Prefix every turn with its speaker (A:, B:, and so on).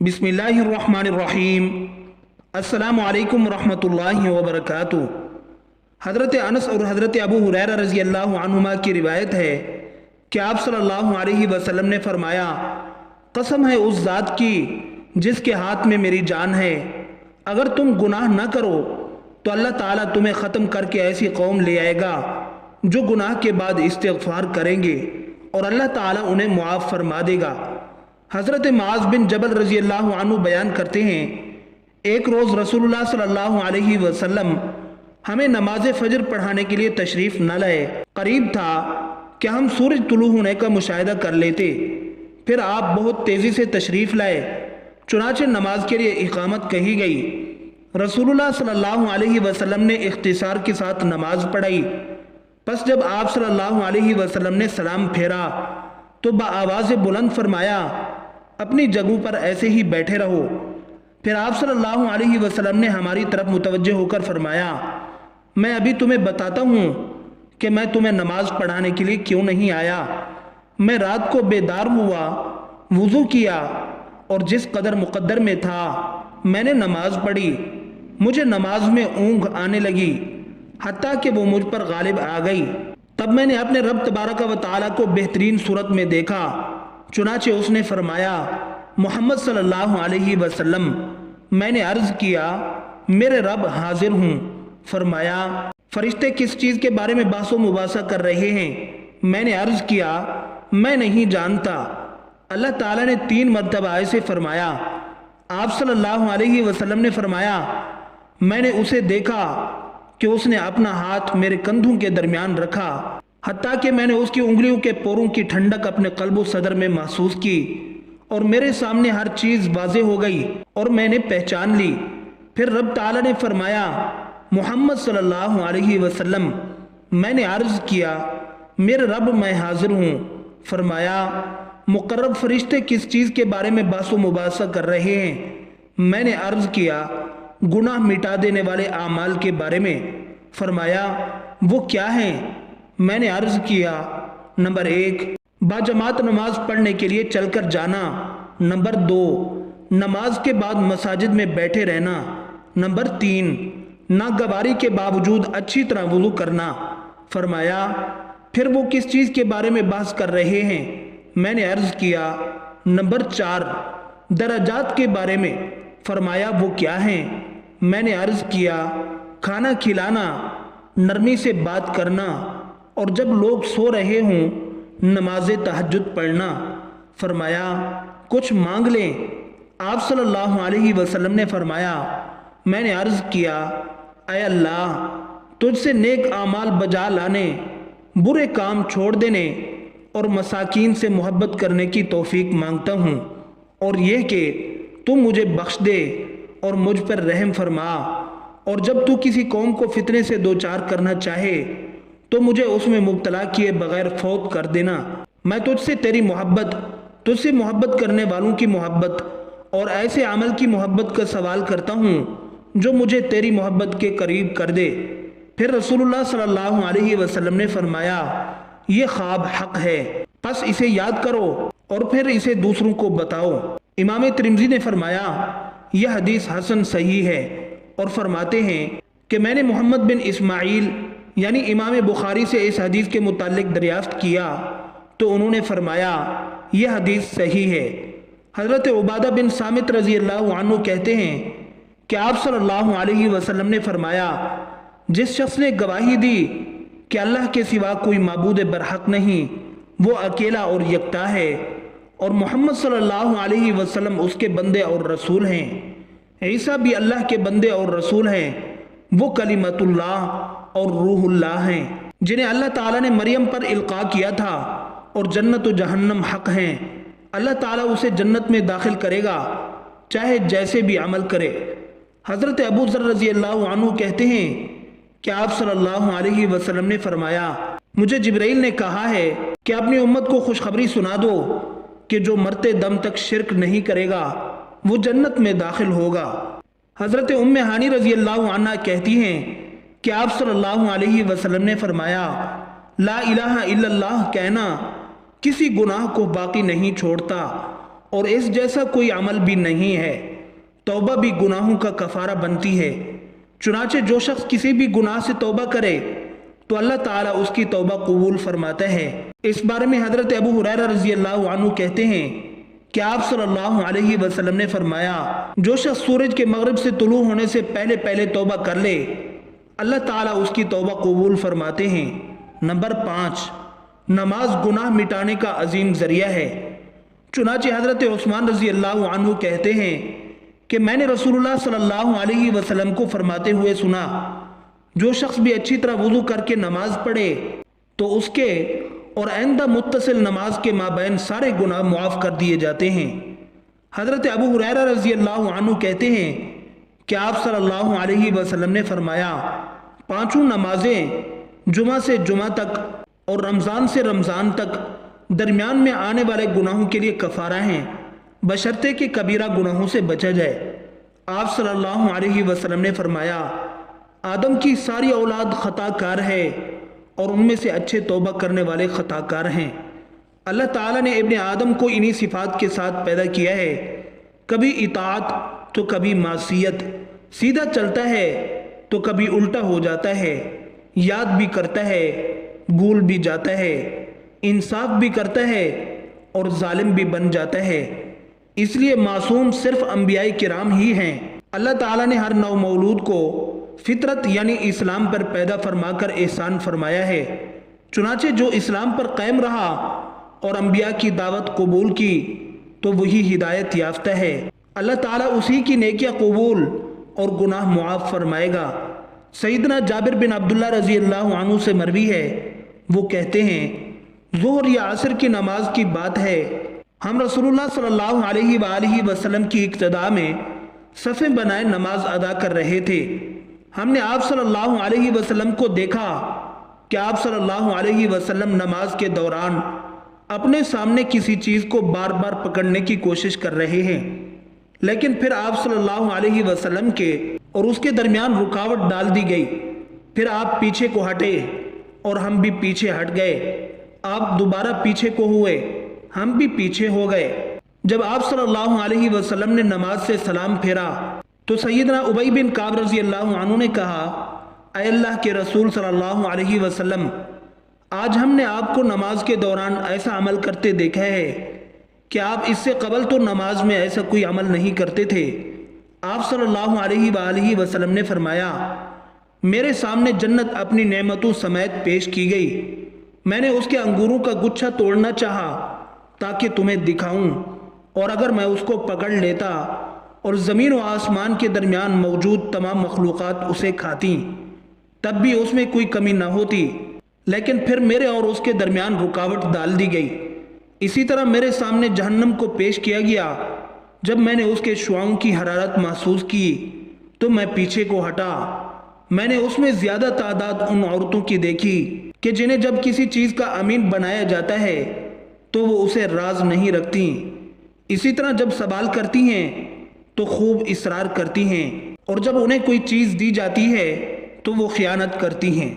A: बिस्मिल्लाहिर्रहमानिर्रहीम। अस्सलामु अलैकुम रहमतुल्लाहि व बरकातुहू। हज़रत अनस और हज़रत अबू हुरैरा रज़ी अल्लाह अन्हुमा की रिवायत है कि आप सल्लल्लाहु अलैहि वसल्लम ने फरमाया, कसम है उस ज़ात की जिसके हाथ में मेरी जान है, अगर तुम गुनाह न करो तो अल्लाह ताला तुम्हें ख़त्म करके ऐसी कौम ले आएगा जो गुनाह के बाद इस्तिग़फ़ार करेंगे और अल्लाह ताला उन्हें मुआफ़ फरमा देगा। हज़रत मुआज़ बिन जबल रज़ी अल्लाह अन्हु बयान करते हैं, एक रोज़ रसूलुल्लाह सल्लल्लाहु अलैहि वसल्लम हमें नमाज फ़जर पढ़ाने के लिए तशरीफ़ न लाए। करीब था कि हम सूरज तुलू होने का मुशाहिदा कर लेते। फिर आप बहुत तेज़ी से तशरीफ़ लाए, चुनाचे नमाज के लिए इक़ामत कही गई। रसूलुल्लाह सल्लल्लाहु अलैहि वसल्लम ने इख्तिसार के साथ नमाज पढ़ाई। बस जब आप सल्लल्लाहु अलैहि वसल्लम ने सलाम फेरा तो बाआवाज़ बुलंद फरमाया, अपनी जगहों पर ऐसे ही बैठे रहो। फिर आप सल्लल्लाहु अलैहि वसल्लम ने हमारी तरफ मुतवज्जे होकर फरमाया, मैं अभी तुम्हें बताता हूँ कि मैं तुम्हें नमाज पढ़ाने के लिए क्यों नहीं आया। मैं रात को बेदार हुआ, वुज़ू किया और जिस कदर मुक़द्दर में था मैंने नमाज पढ़ी। मुझे नमाज में ऊँघ आने लगी, हत्ता कि वो मुझ पर गालिब आ गई। तब मैंने अपने रब तबारक व तआला को बेहतरीन सूरत में देखा। चुनाचे उसने फरमाया, मोहम्मद सल्लल्लाहु अलैहि वसल्लम। मैंने अर्ज़ किया, मेरे रब हाजिर हूँ। फरमाया, फरिश्ते किस चीज़ के बारे में बासो मुबासा कर रहे हैं? मैंने अर्ज़ किया, मैं नहीं जानता। अल्लाह ताला ने 3 मरतबा ऐसे फरमाया। आप सल्लल्लाहु अलैहि वसल्लम ने फरमाया, मैंने उसे देखा कि उसने अपना हाथ मेरे कंधों के दरमियान रखा, हत्ता कि मैंने उसकी उंगलियों के पोरों की ठंडक अपने क़ल्ब सदर में महसूस की और मेरे सामने हर चीज़ वाज़ेह हो गई और मैंने पहचान ली। फिर रब ताला ने फरमाया, मोहम्मद सल्लल्लाहु अलैहि वसल्लम। मैंने अर्ज़ किया, मेरे रब मैं हाजिर हूँ। फरमाया, मुकर्रब फरिश्ते किस चीज़ के बारे में बासो मुबासा कर रहे हैं? मैंने अर्ज़ किया, गुनाह मिटा देने वाले आमाल के बारे में। फरमाया, वो क्या हैं? मैंने अर्ज़ किया, नंबर 1 बाजमात नमाज पढ़ने के लिए चलकर जाना, नंबर 2 नमाज के बाद मसाजिद में बैठे रहना, नंबर 3 नागवारी के बावजूद अच्छी तरह वुज़ू करना। फरमाया, फिर वो किस चीज़ के बारे में बहस कर रहे हैं? मैंने अर्ज़ किया, नंबर 4 दराजात के बारे में। फरमाया, वो क्या हैं? मैंने अर्ज़ किया, खाना खिलाना, नरमी से बात करना और जब लोग सो रहे हों नमाज तहज्जुद पढ़ना। फरमाया, कुछ मांग लें। आप सल्लल्लाहु अलैहि वसल्लम ने फरमाया, मैंने अर्ज़ किया, ऐ अल्लाह, तुझसे नेक आमाल बजा लाने, बुरे काम छोड़ देने और मसाकीन से मोहब्बत करने की तौफीक मांगता हूँ, और यह कि तू मुझे बख्श दे और मुझ पर रहम फरमा, और जब तू किसी कौम को फितने से दो चार करना चाहे तो मुझे उसमें मुब्तला किए बगैर फौत कर देना। मैं तुझसे तेरी मोहब्बत, तुझसे मोहब्बत करने वालों की मोहब्बत और ऐसे अमल की मोहब्बत का सवाल करता हूँ जो मुझे तेरी मोहब्बत के करीब कर दे। फिर रसूलुल्लाह सल्लल्लाहु अलैहि वसल्लम ने फरमाया, ये ख्वाब हक है, बस इसे याद करो और फिर इसे दूसरों को बताओ। इमाम तिरमिज़ी ने फरमाया, यह हदीस हसन सही है और फरमाते हैं कि मैंने मोहम्मद बिन इस्माइल यानी इमाम बुखारी से इस हदीस के मुतालिक दरियाफ्त किया तो उन्होंने फरमाया, यह हदीस सही है। हज़रत उबादा बिन सामित रज़ी अल्लाह अन्हु कहते हैं कि आप सल्लल्लाहु अलैहि वसल्लम ने फरमाया, जिस शख्स ने गवाही दी कि अल्लाह के सिवा कोई माबूद बरहक नहीं, वो अकेला और यकता है, और मोहम्मद सल्लल्लाहु अलैहि वसल्लम उसके बंदे और रसूल हैं। ईसा भी अल्लाह के बंदे और रसूल हैं। वो कलिमतुल्लाह और रूहुल्लाह हैं, जिन्हें अल्लाह ताला ने मरियम पर इल्का किया था, और जन्नत व जहन्नम हक हैं। अल्लाह ताला उसे जन्नत में दाखिल करेगा चाहे जैसे भी अमल करे। हज़रत अबू ज़र रज़ी अल्लाह अन्हु कहते हैं कि आप सल्लल्लाहु अलैहि वसल्लम ने फरमाया, मुझे जिब्राइल ने कहा है कि अपनी उम्मत को खुशखबरी सुना दो कि जो मरते दम तक शिरक नहीं करेगा वो जन्नत में दाखिल होगा। हज़रत उम्मे हानी रज़ी अल्लाह अन्हा कहती हैं कि आप सल्लल्लाहु अलैहि वसल्लम ने फरमाया, ला इलाहा इल्लल्लाह कहना किसी गुनाह को बाकी नहीं छोड़ता اور اس جیسا کوئی عمل بھی نہیں ہے۔ توبہ بھی گناہوں کا کفارہ بنتی ہے۔ چنانچہ جو شخص کسی بھی گناہ سے توبہ کرے تو اللہ تعالیٰ اس کی توبہ قبول فرماتا ہے۔ اس بارے میں حضرت ابو ہریرہ رضی اللہ عنہ کہتے ہیں کہ آپ صلی اللہ علیہ وسلم نے فرمایا، جو شخص سورج کے مغرب سے طلوع ہونے سے پہلے پہلے توبہ کر لے اللہ تعالیٰ اس کی توبہ قبول فرماتے ہیں۔ نمبر 5، نماز گناہ مٹانے کا عظیم ذریعہ ہے۔ چنانچہ حضرت عثمان رضی اللہ عنہ کہتے ہیں کہ میں نے رسول اللہ صلی اللہ علیہ وسلم کو فرماتے ہوئے سنا، جو شخص بھی اچھی طرح وضو کر کے نماز پڑھے تو اس کے اور آئندہ متصل نماز کے مابین سارے گناہ معاف کر دیے جاتے ہیں۔ حضرت ابو ہریرہ رضی اللہ عنہ کہتے ہیں کہ آپ صلی اللہ علیہ وسلم نے فرمایا، 5 نمازیں جمعہ سے جمعہ تک اور رمضان سے رمضان تک درمیان میں آنے والے گناہوں کے لیے کفارہ ہیں، بشرطے کہ کبیرہ گناہوں سے بچا جائے۔ آپ صلی اللہ علیہ وسلم نے فرمایا، آدم کی ساری اولاد خطا کار ہے اور ان میں سے اچھے توبہ کرنے والے خطا کار ہیں۔ اللہ تعالیٰ نے ابن آدم کو انہی صفات کے ساتھ پیدا کیا ہے، کبھی اطاعت تو کبھی معصیت، سیدھا چلتا ہے تو کبھی الٹا ہو جاتا ہے، یاد بھی کرتا ہے، بھول بھی جاتا ہے، انصاف بھی کرتا ہے اور ظالم بھی بن جاتا ہے۔ اس لیے معصوم صرف انبیاء کرام ہی ہیں۔ اللہ تعالیٰ نے ہر نو مولود کو فطرت یعنی اسلام پر پیدا فرما کر احسان فرمایا ہے، چنانچہ جو اسلام پر قائم رہا اور انبیاء کی دعوت قبول کی تو وہی ہدایت یافتہ ہے۔ اللہ تعالیٰ اسی کی نیکیاں قبول اور گناہ معاف فرمائے گا۔ سیدنا جابر بن عبداللہ رضی اللہ عنہ سے مروی ہے، وہ کہتے ہیں ظہر یا عصر کی نماز کی بات ہے، ہم رسول اللہ صلی اللہ علیہ وآلہ وسلم کی اقتداء میں صفیں بنائے نماز ادا کر رہے تھے۔ ہم نے آپ صلی اللہ علیہ وسلم کو دیکھا کہ آپ صلی اللہ علیہ وسلم نماز کے دوران اپنے سامنے کسی چیز کو بار بار پکڑنے کی کوشش کر رہے ہیں، لیکن پھر آپ صلی اللہ علیہ وسلم کے اور اس کے درمیان رکاوٹ ڈال دی گئی، پھر آپ پیچھے کو ہٹے اور ہم بھی پیچھے ہٹ گئے، آپ دوبارہ پیچھے کو ہوئے، ہم بھی پیچھے ہو گئے۔ جب آپ صلی اللہ علیہ وسلم نے نماز سے سلام پھیرا تو سیدنا ابی بن کعب رضی اللہ عنہ نے کہا، اے اللہ کے رسول صلی اللہ علیہ وسلم، آج ہم نے آپ کو نماز کے دوران ایسا عمل کرتے دیکھا ہے کہ آپ اس سے قبل تو نماز میں ایسا کوئی عمل نہیں کرتے تھے۔ آپ صلی اللہ علیہ وآلہ وسلم نے فرمایا، میرے سامنے جنت اپنی نعمتوں سمیت پیش کی گئی، میں نے اس کے انگوروں کا گچھا توڑنا چاہا تاکہ تمہیں دکھاؤں، اور اگر میں اس کو پکڑ لیتا اور زمین و آسمان کے درمیان موجود تمام مخلوقات اسے کھاتیں تب بھی اس میں کوئی کمی نہ ہوتی، لیکن پھر میرے اور اس کے درمیان رکاوٹ ڈال دی گئی۔ اسی طرح میرے سامنے جہنم کو پیش کیا گیا، جب میں نے اس کے شعاعوں کی حرارت محسوس کی تو میں پیچھے کو ہٹا، میں نے اس میں زیادہ تعداد ان عورتوں کی دیکھی کہ جنہیں جب کسی چیز کا امین بنایا جاتا ہے تو وہ اسے راز نہیں رکھتی، اسی طرح جب سوال کرتی ہیں تو خوب اصرار کرتی ہیں، اور جب انہیں کوئی چیز دی جاتی ہے تو وہ خیانت کرتی ہیں۔